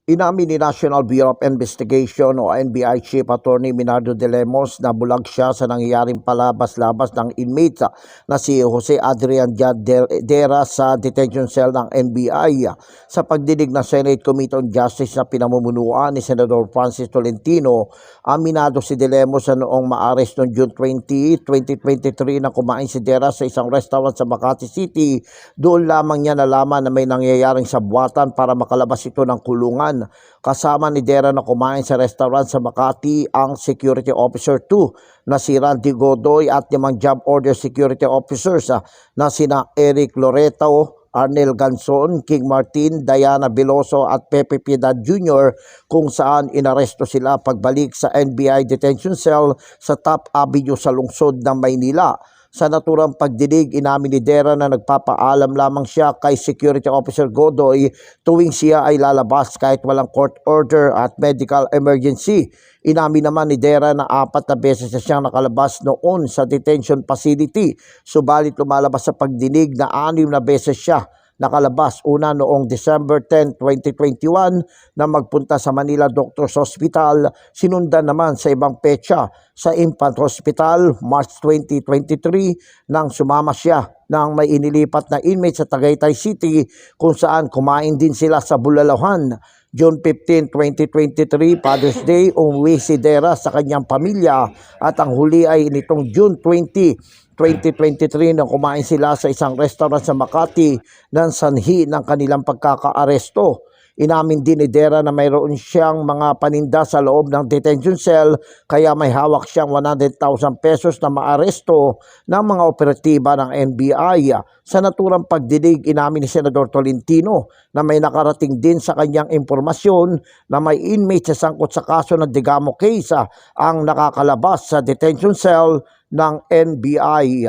Inamin ni National Bureau of Investigation o NBI Chief Attorney Minardo de Lemos na bulag siya sa nangyayaring palabas-labas ng inmate na si Jose Adrian Jadera sa detention cell ng NBI sa pagdinig ng Senate Committee on Justice na pinamumunuan ni Senador Francis Tolentino. Aminado si de Lemos na noong maares noong June 20, 2023 na kumain si Dera sa isang restaurant sa Makati City. Doon lamang niya nalaman na may nangyayaring sabwatan para makalabas ito ng kulungan. Kasama ni Dera na kumain sa restaurant sa Makati ang Security Officer 2 na si Randy Godoy at 5 job order security officers na sina Eric Loreto, Arnel Ganson, King Martin, Diana Veloso at Pepe Piedad Jr. kung saan inaresto sila pagbalik sa NBI detention cell sa Top Avenue sa lungsod ng Maynila. Sa naturang pagdinig, inamin ni Dera na nagpapaalam lamang siya kay Security Officer Godoy tuwing siya ay lalabas kahit walang court order at medical emergency. Inamin naman ni Dera na 4 na beses na siyang nakalabas noon sa detention facility, subalit lumalabas sa pagdinig na 6 na beses siya nakalabas. Una noong December 10, 2021 na magpunta sa Manila Doctors Hospital, sinundan naman sa ibang petsa sa Infant Hospital March 2023 nang sumama siya ng may inilipat na inmate sa Tagaytay City kung saan kumain din sila sa Bulalawan. June 15, 2023, Father's Day, umuwi si Dera sa kanyang pamilya at ang huli ay nitong June 20, 2023 nang kumain sila sa isang restaurant sa Makati ng sanhi ng kanilang pagkakaaresto. Inamin din ni Dera na mayroon siyang mga paninda sa loob ng detention cell kaya may hawak siyang 100,000 pesos na maaresto ng mga operatiba ng NBI. Sa naturang pagdinig, inamin ni Senador Tolentino na may nakarating din sa kanyang impormasyon na may inmate sa sangkot sa kaso ng Digamo case ang nakakalabas sa detention cell ng NBI.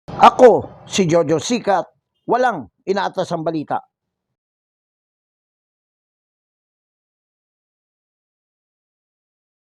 Ako, si Jojo Sikat, walang inaatas ang balita.